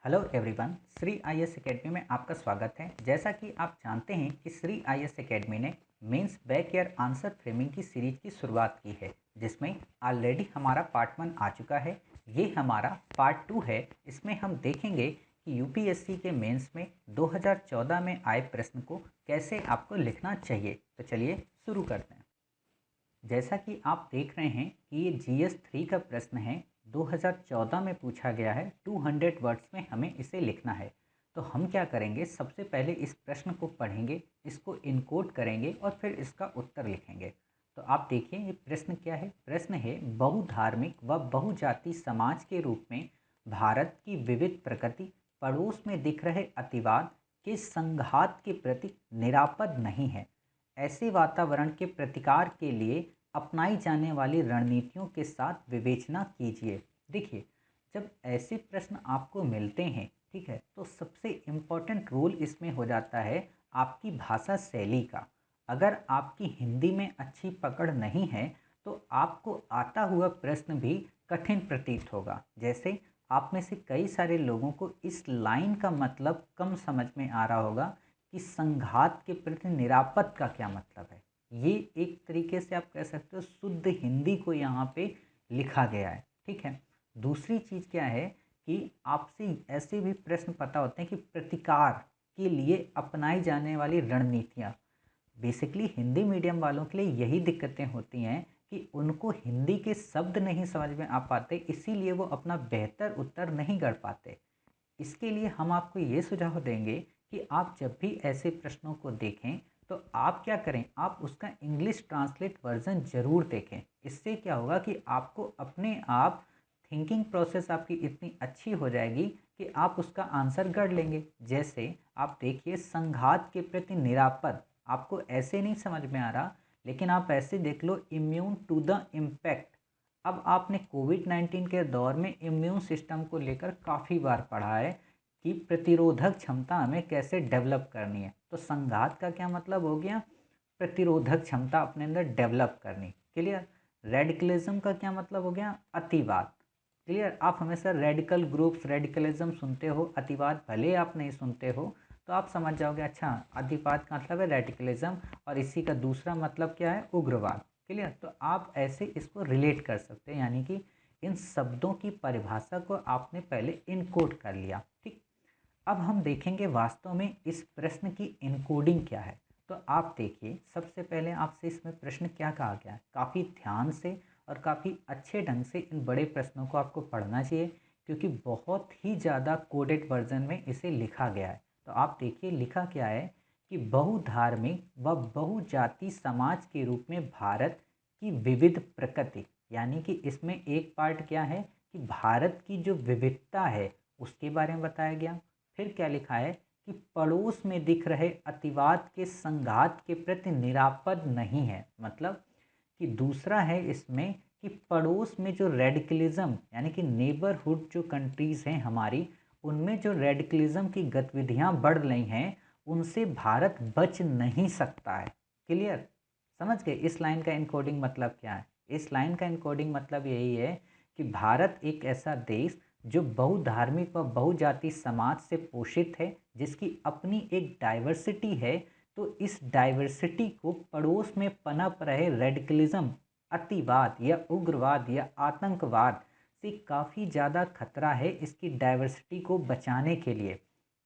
Hello everyone, Shri IAS academy में आपका स्वागत है। जैसा कि आप जानते हैं कि श्री आईएएस एकेडमी ने मेंस बैकयार्ड आंसर फ्रेमिंग की सीरीज की शुरुआत की है, जिसमें ऑलरेडी हमारा पार्ट 1 आ चुका है। ये हमारा पार्ट 2 है। इसमें हम देखेंगे कि यूपीएससी के मेंस में 2014 में आए प्रश्न को कैसे आपको लिखना चाहिए। तो चलिए शुरू करते हैं। जैसा कि आप देख रहे हैं कि ये GS 3 का प्रश्न है, 2014 में पूछा गया है। 200 वर्ड्स में हमें इसे लिखना है। तो हम क्या करेंगे, सबसे पहले इस प्रश्न को पढ़ेंगे, इसको इनकोड करेंगे और फिर इसका उत्तर लिखेंगे। तो आप देखिए ये प्रश्न क्या है। प्रश्न है, बहुधार्मिक व बहुजाति समाज के रूप में भारत की विविध प्रकृति पड़ोस में दिख रहे अतिवाद के संघात के प्रति निरापद नहीं है। ऐसे वातावरण के प्रतिकार के लिए अपनाई जाने वाली रणनीतियों के साथ विवेचना कीजिए। देखिए, जब ऐसे प्रश्न आपको मिलते हैं, ठीक है, तो सबसे इम्पोर्टेंट रोल इसमें हो जाता है आपकी भाषा शैली का। अगर आपकी हिंदी में अच्छी पकड़ नहीं है तो आपको आता हुआ प्रश्न भी कठिन प्रतीत होगा। जैसे आप में से कई सारे लोगों को इस लाइन का मतलब कम समझ में आ रहा होगा कि संघात के प्रति निरापद का क्या मतलब है। ये एक तरीके से आप कह सकते हो शुद्ध हिंदी को यहाँ पे लिखा गया है, ठीक है। दूसरी चीज़ क्या है कि आपसे ऐसे भी प्रश्न पता होते हैं कि प्रतिकार के लिए अपनाई जाने वाली रणनीतियाँ। बेसिकली हिंदी मीडियम वालों के लिए यही दिक्कतें होती हैं कि उनको हिंदी के शब्द नहीं समझ में आ पाते, इसीलिए वो अपना बेहतर उत्तर नहीं कर पाते। इसके लिए हम आपको ये सुझाव देंगे कि आप जब भी ऐसे प्रश्नों को देखें तो आप क्या करें, आप उसका इंग्लिश ट्रांसलेट वर्जन ज़रूर देखें। इससे क्या होगा कि आपको अपने आप थिंकिंग प्रोसेस आपकी इतनी अच्छी हो जाएगी कि आप उसका आंसर गढ़ लेंगे। जैसे आप देखिए, संघात के प्रति निरापद आपको ऐसे नहीं समझ में आ रहा, लेकिन आप ऐसे देख लो, इम्यून टू द इम्पैक्ट। अब आपने कोविड-19 के दौर में इम्यून सिस्टम को लेकर काफ़ी बार पढ़ा है कि प्रतिरोधक क्षमता हमें कैसे डेवलप करनी है। तो संघात का क्या मतलब हो गया, प्रतिरोधक क्षमता अपने अंदर डेवलप करनी। क्लियर। रेडिकलिज्म का क्या मतलब हो गया, अतिवाद। क्लियर। आप हमेशा रेडिकल ग्रुप्स, रेडिकलिज्म सुनते हो, अतिवाद भले आप नहीं सुनते हो, तो आप समझ जाओगे अच्छा अतिवाद का मतलब है रेडिकलिज्म, और इसी का दूसरा मतलब क्या है, उग्रवाद। क्लियर। तो आप ऐसे इसको रिलेट कर सकते हैं, यानी कि इन शब्दों की परिभाषा को आपने पहले इनकोड कर लिया, ठीक। अब हम देखेंगे वास्तव में इस प्रश्न की इनकोडिंग क्या है। तो आप देखिए, सबसे पहले आपसे इसमें प्रश्न क्या कहा गया है, काफ़ी ध्यान से और काफ़ी अच्छे ढंग से इन बड़े प्रश्नों को आपको पढ़ना चाहिए, क्योंकि बहुत ही ज़्यादा कोडेड वर्जन में इसे लिखा गया है। तो आप देखिए लिखा क्या है कि बहुधार्मिक व बहुजाति समाज के रूप में भारत की विविध प्रकृति, यानी कि इसमें एक पार्ट क्या है कि भारत की जो विविधता है उसके बारे में बताया गया। फिर क्या लिखा है कि पड़ोस में दिख रहे अतिवाद के संघात के प्रति निरापद नहीं है। मतलब कि दूसरा है इसमें कि पड़ोस में जो रेडिकलिज्म, यानी कि नेबरहुड जो कंट्रीज़ हैं हमारी, उनमें जो रेडिकलिज्म की गतिविधियां बढ़ रही हैं, उनसे भारत बच नहीं सकता है। क्लियर। समझ गए इस लाइन का इनकोडिंग मतलब क्या है। इस लाइन का इनकोडिंग मतलब यही है कि भारत एक ऐसा देश जो बहुधार्मिक व बहुजाति समाज से पोषित है, जिसकी अपनी एक डाइवर्सिटी है। तो इस डाइवर्सिटी को पड़ोस में पनप रहे रेडिकलिज्म, अतिवाद या उग्रवाद या आतंकवाद से काफ़ी ज़्यादा खतरा है इसकी डाइवर्सिटी को बचाने के लिए।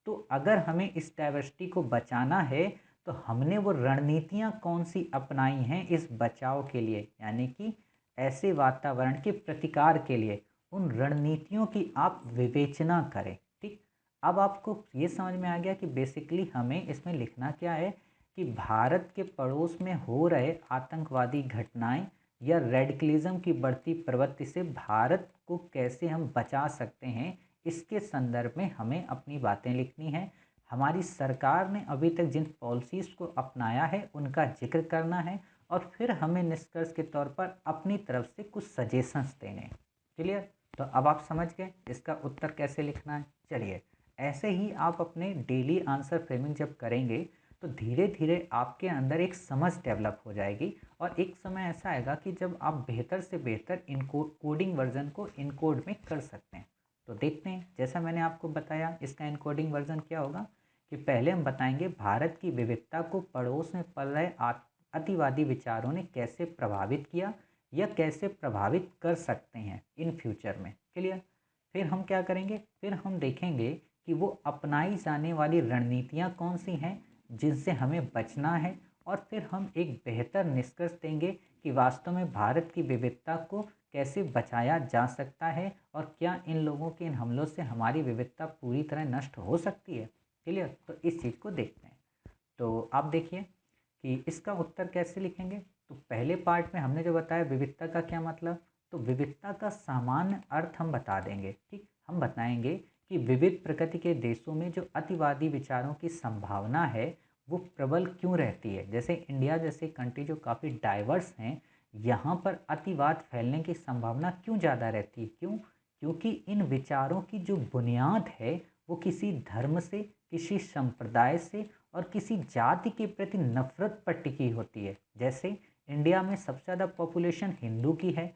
तो अगर हमें इस डाइवर्सिटी को बचाना है तो हमने वो रणनीतियाँ कौन सी अपनाई हैं इस बचाव के लिए, यानी कि ऐसे वातावरण के प्रतिकार के लिए, उन रणनीतियों की आप विवेचना करें, ठीक। अब आपको ये समझ में आ गया कि बेसिकली हमें इसमें लिखना क्या है कि भारत के पड़ोस में हो रहे आतंकवादी घटनाएं या रेडिकलिज्म की बढ़ती प्रवृत्ति से भारत को कैसे हम बचा सकते हैं, इसके संदर्भ में हमें अपनी बातें लिखनी है। हमारी सरकार ने अभी तक जिन पॉलिसीज़ को अपनाया है उनका जिक्र करना है, और फिर हमें निष्कर्ष के तौर पर अपनी तरफ से कुछ सजेशंस देने हैं। क्लियर। तो अब आप समझ गए इसका उत्तर कैसे लिखना है। चलिए, ऐसे ही आप अपने डेली आंसर फ्रेमिंग जब करेंगे तो धीरे धीरे आपके अंदर एक समझ डेवलप हो जाएगी, और एक समय ऐसा आएगा कि जब आप बेहतर से बेहतर इनको कोडिंग वर्जन को इनकोड में कर सकते हैं। तो देखते हैं, जैसा मैंने आपको बताया इसका एनकोडिंग वर्जन क्या होगा कि पहले हम बताएंगे भारत की विविधता को पड़ोस में पल रहे अतिवादी विचारों ने कैसे प्रभावित किया या कैसे प्रभावित कर सकते हैं इन फ्यूचर में। क्लियर। फिर हम क्या करेंगे, फिर हम देखेंगे कि वो अपनाई जाने वाली रणनीतियाँ कौन सी हैं जिनसे हमें बचना है, और फिर हम एक बेहतर निष्कर्ष देंगे कि वास्तव में भारत की विविधता को कैसे बचाया जा सकता है और क्या इन लोगों के इन हमलों से हमारी विविधता पूरी तरह नष्ट हो सकती है। क्लियर। तो इस चीज़ को देखते हैं। तो आप देखिए कि इसका उत्तर कैसे लिखेंगे। तो पहले पार्ट में हमने जो बताया विविधता का क्या मतलब, तो विविधता का सामान्य अर्थ हम बता देंगे। ठीक, हम बताएंगे कि विविध प्रकृति के देशों में जो अतिवादी विचारों की संभावना है वो प्रबल क्यों रहती है। जैसे इंडिया जैसे कंट्री जो काफ़ी डाइवर्स हैं, यहाँ पर अतिवाद फैलने की संभावना क्यों ज़्यादा रहती है। क्यों? क्योंकि इन विचारों की जो बुनियाद है वो किसी धर्म से, किसी संप्रदाय से और किसी जाति के प्रति नफरत पर टिकी होती है। जैसे इंडिया में सबसे ज़्यादा पॉपुलेशन हिंदू की है,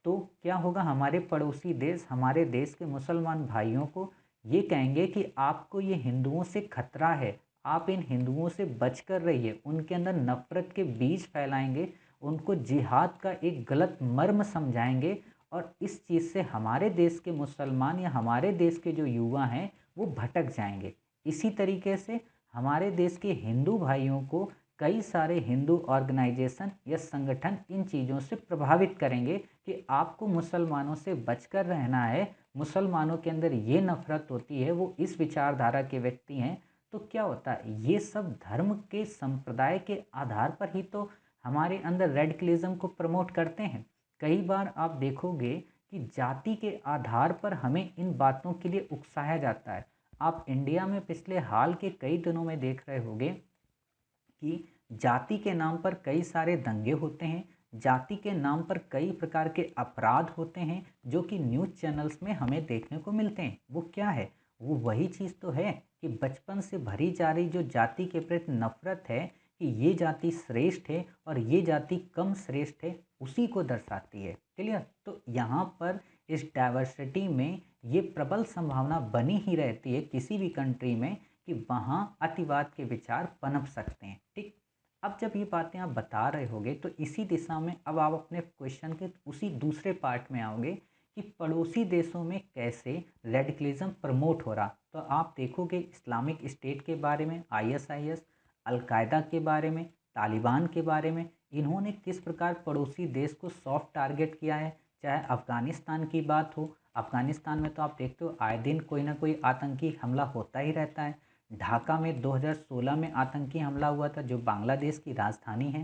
तो क्या होगा, हमारे पड़ोसी देश हमारे देश के मुसलमान भाइयों को ये कहेंगे कि आपको ये हिंदुओं से खतरा है, आप इन हिंदुओं से बच कर रहिए, उनके अंदर नफरत के बीज फैलाएंगे, उनको जिहाद का एक गलत मर्म समझाएंगे, और इस चीज़ से हमारे देश के मुसलमान या हमारे देश के जो युवा हैं वो भटक जाएंगे। इसी तरीके से हमारे देश के हिंदू भाइयों को कई सारे हिंदू ऑर्गेनाइजेशन या संगठन इन चीज़ों से प्रभावित करेंगे कि आपको मुसलमानों से बचकर रहना है, मुसलमानों के अंदर ये नफरत होती है, वो इस विचारधारा के व्यक्ति हैं। तो क्या होता है, ये सब धर्म के संप्रदाय के आधार पर ही तो हमारे अंदर रेडिकलिज्म को प्रमोट करते हैं। कई बार आप देखोगे कि जाति के आधार पर हमें इन बातों के लिए उकसाया जाता है। आप इंडिया में पिछले हाल के कई दिनों में देख रहे होंगे कि जाति के नाम पर कई सारे दंगे होते हैं, जाति के नाम पर कई प्रकार के अपराध होते हैं जो कि न्यूज़ चैनल्स में हमें देखने को मिलते हैं। वो क्या है, वो वही चीज़ तो है कि बचपन से भरी जा रही जो जाति के प्रति नफरत है कि ये जाति श्रेष्ठ है और ये जाति कम श्रेष्ठ है, उसी को दर्शाती है। क्लियर। तो यहाँ पर इस डाइवर्सिटी में ये प्रबल संभावना बनी ही रहती है किसी भी कंट्री में कि वहाँ अतिवाद के विचार पनप सकते हैं। ठीक। अब जब ये बातें आप बता रहे होगे तो इसी दिशा में अब आप अपने क्वेश्चन के उसी दूसरे पार्ट में आओगे कि पड़ोसी देशों में कैसे रेडिकलिज्म प्रमोट हो रहा। तो आप देखोगे इस्लामिक स्टेट के बारे में, आईएसआईएस, अलकायदा के बारे में, तालिबान के बारे में, इन्होंने किस प्रकार पड़ोसी देश को सॉफ्ट टारगेट किया है। चाहे अफ़गानिस्तान की बात हो, अफ़गानिस्तान में तो आप देखते हो आए दिन कोई ना कोई आतंकी हमला होता ही रहता है। ढाका में 2016 में आतंकी हमला हुआ था जो बांग्लादेश की राजधानी है।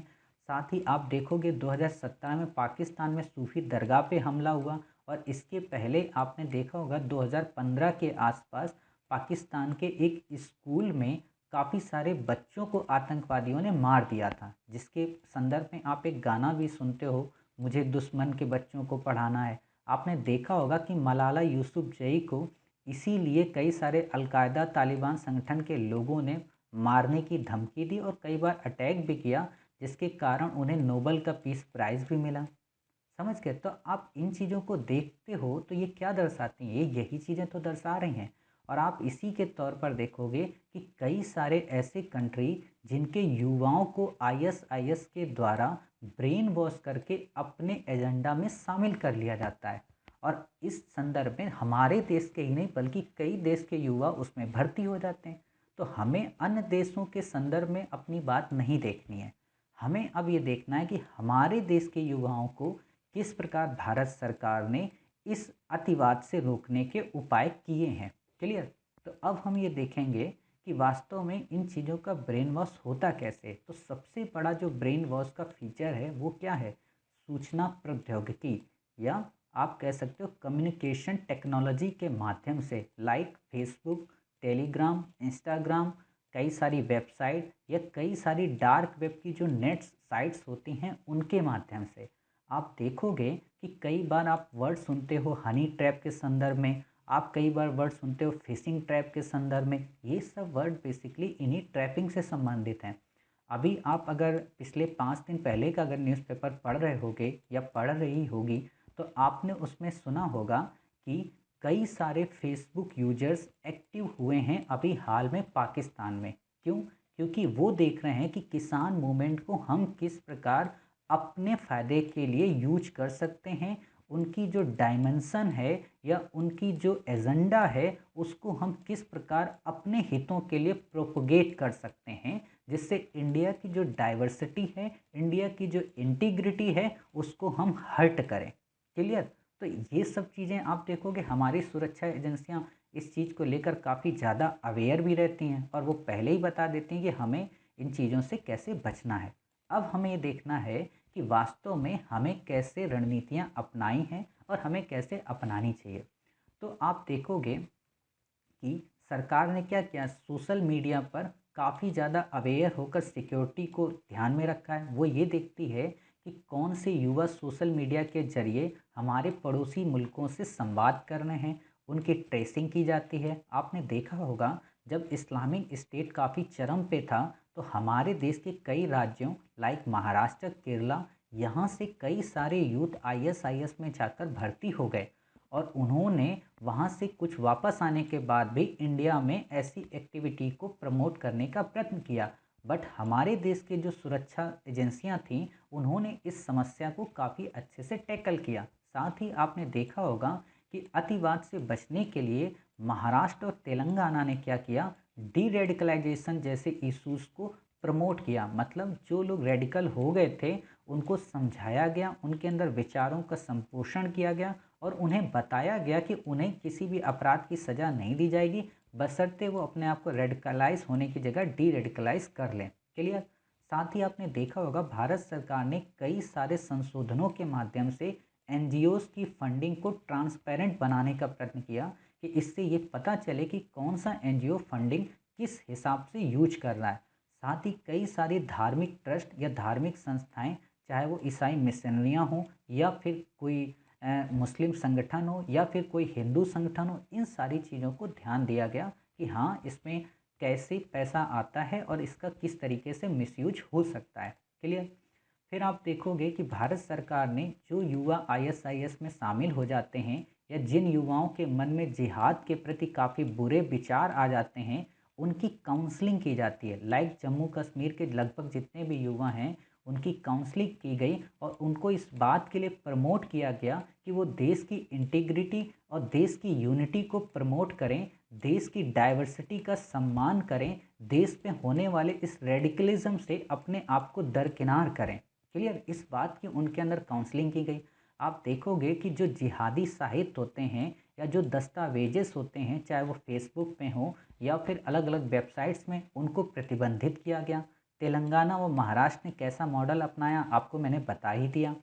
साथ ही आप देखोगे 2017 में पाकिस्तान में सूफी दरगाह पे हमला हुआ, और इसके पहले आपने देखा होगा 2015 के आसपास पाकिस्तान के एक स्कूल में काफ़ी सारे बच्चों को आतंकवादियों ने मार दिया था, जिसके संदर्भ में आप एक गाना भी सुनते हो, मुझे दुश्मन के बच्चों को पढ़ाना है। आपने देखा होगा कि मलाला यूसुफजई को इसीलिए कई सारे अलकायदा तालिबान संगठन के लोगों ने मारने की धमकी दी और कई बार अटैक भी किया, जिसके कारण उन्हें नोबेल का पीस प्राइज़ भी मिला। समझ गए। तो आप इन चीज़ों को देखते हो तो ये क्या दर्शाती हैं, ये यही चीज़ें तो दर्शा रही हैं। और आप इसी के तौर पर देखोगे कि कई सारे ऐसे कंट्री जिनके युवाओं को आईएसआईएस के द्वारा ब्रेन वॉश करके अपने एजेंडा में शामिल कर लिया जाता है, और इस संदर्भ में हमारे देश के ही नहीं बल्कि कई देश के युवा उसमें भर्ती हो जाते हैं। तो हमें अन्य देशों के संदर्भ में अपनी बात नहीं देखनी है, हमें अब ये देखना है कि हमारे देश के युवाओं को किस प्रकार भारत सरकार ने इस अतिवाद से रोकने के उपाय किए हैं। क्लियर। तो अब हम ये देखेंगे कि वास्तव में इन चीज़ों का ब्रेन वॉश होता कैसे। तो सबसे बड़ा जो ब्रेन वॉश का फीचर है वो क्या है, सूचना प्रौद्योगिकी, या आप कह सकते हो कम्युनिकेशन टेक्नोलॉजी के माध्यम से, लाइक फेसबुक, टेलीग्राम, इंस्टाग्राम, कई सारी वेबसाइट या कई सारी डार्क वेब की जो नेट साइट्स होती हैं उनके माध्यम से। आप देखोगे कि कई बार आप वर्ड सुनते हो हनी ट्रैप के संदर्भ में, आप कई बार वर्ड सुनते हो फिशिंग ट्रैप के संदर्भ में। ये सब वर्ड बेसिकली इन्हीं ट्रैपिंग से संबंधित हैं। अभी आप अगर पिछले 5 दिन पहले का अगर न्यूज़पेपर पढ़ रहे होगे या पढ़ रही होगी तो आपने उसमें सुना होगा कि कई सारे फेसबुक यूजर्स एक्टिव हुए हैं अभी हाल में पाकिस्तान में। क्यों? क्योंकि वो देख रहे हैं कि किसान मूवमेंट को हम किस प्रकार अपने फ़ायदे के लिए यूज कर सकते हैं। उनकी जो डायमेंशन है या उनकी जो एजेंडा है उसको हम किस प्रकार अपने हितों के लिए प्रोपोगेट कर सकते हैं, जिससे इंडिया की जो डाइवर्सिटी है, इंडिया की जो इंटीग्रिटी है, उसको हम हर्ट करें। क्लियर? तो ये सब चीज़ें आप देखोगे हमारी सुरक्षा एजेंसियां इस चीज़ को लेकर काफ़ी ज़्यादा अवेयर भी रहती हैं और वो पहले ही बता देती हैं कि हमें इन चीज़ों से कैसे बचना है। अब हमें ये देखना है कि वास्तव में हमें कैसे रणनीतियाँ अपनाई हैं और हमें कैसे अपनानी चाहिए। तो आप देखोगे कि सरकार ने क्या किया, सोशल मीडिया पर काफ़ी ज़्यादा अवेयर होकर सिक्योरिटी को ध्यान में रखा है। वो ये देखती है कि कौन से युवा सोशल मीडिया के जरिए हमारे पड़ोसी मुल्कों से संवाद कर रहे हैं, उनकी ट्रेसिंग की जाती है। आपने देखा होगा जब इस्लामिक स्टेट काफ़ी चरम पे था तो हमारे देश के कई राज्यों लाइक महाराष्ट्र, केरला, यहाँ से कई सारे यूथ आईएसआईएस में जाकर भर्ती हो गए और उन्होंने वहाँ से कुछ वापस आने के बाद भी इंडिया में ऐसी एक्टिविटी को प्रमोट करने का प्रयत्न किया। बट हमारे देश के जो सुरक्षा एजेंसियां थीं उन्होंने इस समस्या को काफ़ी अच्छे से टैकल किया। साथ ही आपने देखा होगा कि अतिवाद से बचने के लिए महाराष्ट्र और तेलंगाना ने क्या किया, डी रेडिकलाइजेशन जैसे इश्यूज़ को प्रमोट किया। मतलब जो लोग रेडिकल हो गए थे उनको समझाया गया, उनके अंदर विचारों का संपोषण किया गया और उन्हें बताया गया कि उन्हें किसी भी अपराध की सज़ा नहीं दी जाएगी बशर्ते वो अपने आप को रेडिकलाइज होने की जगह डी रेडिकलाइज कर लें। क्लियर? साथ ही आपने देखा होगा भारत सरकार ने कई सारे संशोधनों के माध्यम से एनजीओज़ की फंडिंग को ट्रांसपेरेंट बनाने का प्रयत्न किया कि इससे ये पता चले कि कौन सा एनजीओ फंडिंग किस हिसाब से यूज कर रहा है। साथ ही कई सारी धार्मिक ट्रस्ट या धार्मिक संस्थाएं, चाहे वो ईसाई मिशनरियाँ हों या फिर कोई मुस्लिम संगठन हो या फिर कोई हिंदू संगठन हो, इन सारी चीज़ों को ध्यान दिया गया कि हाँ इसमें कैसे पैसा आता है और इसका किस तरीके से मिसयूज हो सकता है। क्लियर? फिर आप देखोगे कि भारत सरकार ने जो युवा आईएसआईएस में शामिल हो जाते हैं या जिन युवाओं के मन में जिहाद के प्रति काफ़ी बुरे विचार आ जाते हैं उनकी काउंसलिंग की जाती है। लाइक जम्मू कश्मीर के लगभग जितने भी युवा हैं उनकी काउंसलिंग की गई और उनको इस बात के लिए प्रमोट किया गया कि वो देश की इंटीग्रिटी और देश की यूनिटी को प्रमोट करें, देश की डाइवर्सिटी का सम्मान करें, देश पे होने वाले इस रेडिकलिज्म से अपने आप को दरकिनार करें। क्लियर? इस बात की उनके अंदर काउंसलिंग की गई। आप देखोगे कि जो जिहादी साहित्य होते हैं या जो दस्तावेजेस होते हैं, चाहे वो फेसबुक पे हो या फिर अलग अलग वेबसाइट्स में, उनको प्रतिबंधित किया गया। तेलंगाना व महाराष्ट्र ने कैसा मॉडल अपनाया आपको मैंने बता ही दिया।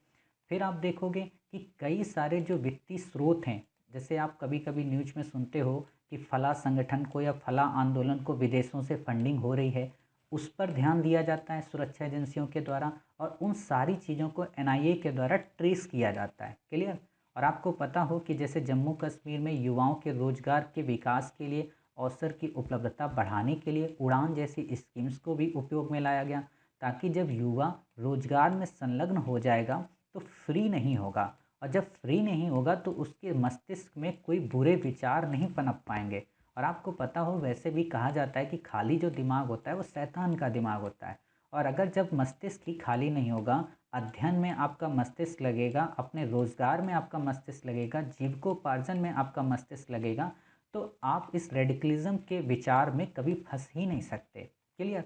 फिर आप देखोगे कि कई सारे जो वित्तीय स्रोत हैं, जैसे आप कभी कभी न्यूज में सुनते हो कि फला संगठन को या फला आंदोलन को विदेशों से फंडिंग हो रही है, उस पर ध्यान दिया जाता है सुरक्षा एजेंसियों के द्वारा और उन सारी चीज़ों को एनआईए के द्वारा ट्रेस किया जाता है। क्लियर? और आपको पता हो कि जैसे जम्मू कश्मीर में युवाओं के रोजगार के विकास के लिए, अवसर की उपलब्धता बढ़ाने के लिए उड़ान जैसी स्कीम्स को भी उपयोग में लाया गया, ताकि जब युवा रोजगार में संलग्न हो जाएगा तो फ्री नहीं होगा और जब फ्री नहीं होगा तो उसके मस्तिष्क में कोई बुरे विचार नहीं पनप पाएंगे। और आपको पता हो वैसे भी कहा जाता है कि खाली जो दिमाग होता है वो शैतान का दिमाग होता है। और अगर जब मस्तिष्क ही खाली नहीं होगा, अध्ययन में आपका मस्तिष्क लगेगा, अपने रोजगार में आपका मस्तिष्क लगेगा, जीविकोपार्जन में आपका मस्तिष्क लगेगा, तो आप इस रेडिकलिज्म के विचार में कभी फंस ही नहीं सकते। क्लियर?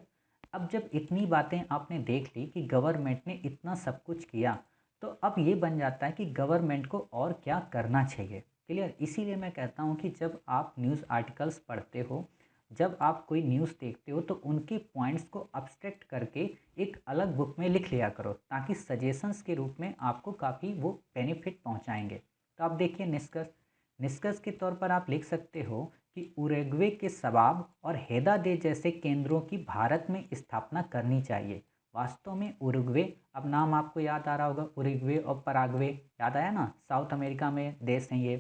अब जब इतनी बातें आपने देख ली कि गवर्नमेंट ने इतना सब कुछ किया, तो अब ये बन जाता है कि गवर्नमेंट को और क्या करना चाहिए। क्लियर? इसीलिए मैं कहता हूँ कि जब आप न्यूज़ आर्टिकल्स पढ़ते हो, जब आप कोई न्यूज़ देखते हो तो उनके पॉइंट्स को अब्स्ट्रैक्ट करके एक अलग बुक में लिख लिया करो, ताकि सजेशंस के रूप में आपको काफ़ी वो बेनिफिट पहुँचाएंगे। तो आप देखिए निष्कर्ष, निष्कर्ष के तौर पर आप लिख सकते हो कि उरुग्वे के शबाब और हेदादे जैसे केंद्रों की भारत में स्थापना करनी चाहिए। वास्तव में उरुग्वे, अब नाम आपको याद आ रहा होगा, उरुग्वे और पराग्वे, याद आया ना, साउथ अमेरिका में देश हैं ये।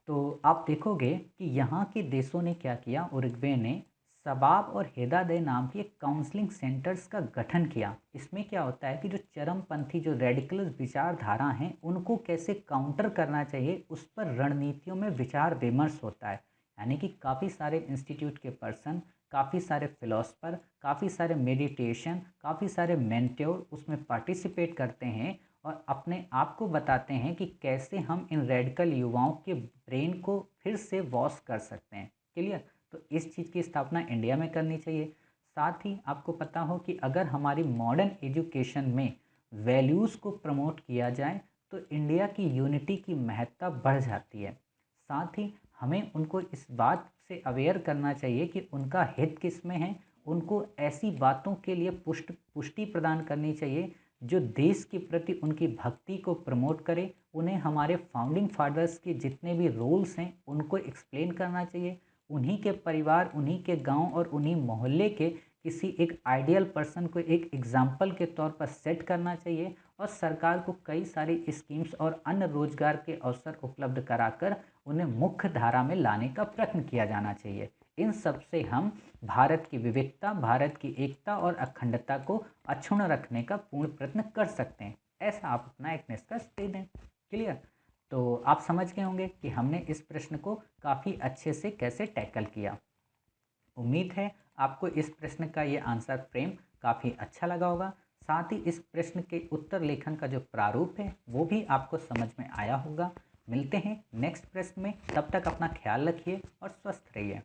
तो आप देखोगे कि यहाँ के देशों ने क्या किया, उरुग्वे ने शबाब और हिदादे नाम की एक काउंसलिंग सेंटर्स का गठन किया। इसमें क्या होता है कि जो चरमपंथी जो रेडिकल विचारधारा हैं उनको कैसे काउंटर करना चाहिए उस पर रणनीतियों में विचार विमर्श होता है। यानी कि काफ़ी सारे इंस्टीट्यूट के पर्सन, काफ़ी सारे फिलोसफर, काफ़ी सारे मेडिटेशन, काफ़ी सारे मेंटोर उसमें पार्टिसिपेट करते हैं और अपने आप को बताते हैं कि कैसे हम इन रेडिकल युवाओं के ब्रेन को फिर से वॉश कर सकते हैं। क्लियर? तो इस चीज़ की स्थापना इंडिया में करनी चाहिए। साथ ही आपको पता हो कि अगर हमारी मॉडर्न एजुकेशन में वैल्यूज़ को प्रमोट किया जाए तो इंडिया की यूनिटी की महत्ता बढ़ जाती है। साथ ही हमें उनको इस बात से अवेयर करना चाहिए कि उनका हित किस में है। उनको ऐसी बातों के लिए पुष्टि प्रदान करनी चाहिए जो देश के प्रति उनकी भक्ति को प्रमोट करे। उन्हें हमारे फाउंडिंग फादर्स के जितने भी रोल्स हैं उनको एक्सप्लेन करना चाहिए। उन्हीं के परिवार, उन्हीं के गांव और उन्हीं मोहल्ले के किसी एक आइडियल पर्सन को एक एग्जाम्पल के तौर पर सेट करना चाहिए और सरकार को कई सारी स्कीम्स और अन्य रोजगार के अवसर उपलब्ध कराकर उन्हें मुख्य धारा में लाने का प्रयत्न किया जाना चाहिए। इन सब से हम भारत की विविधता, भारत की एकता और अखंडता को अक्षुण्ण रखने का पूर्ण प्रयत्न कर सकते हैं। ऐसा आप अपना एक निष्कर्ष दे दें। क्लियर? तो आप समझ गए होंगे कि हमने इस प्रश्न को काफ़ी अच्छे से कैसे टैकल किया। उम्मीद है आपको इस प्रश्न का ये आंसर फ्रेम काफ़ी अच्छा लगा होगा। साथ ही इस प्रश्न के उत्तर लेखन का जो प्रारूप है वो भी आपको समझ में आया होगा। मिलते हैं नेक्स्ट प्रश्न में, तब तक अपना ख्याल रखिए और स्वस्थ रहिए।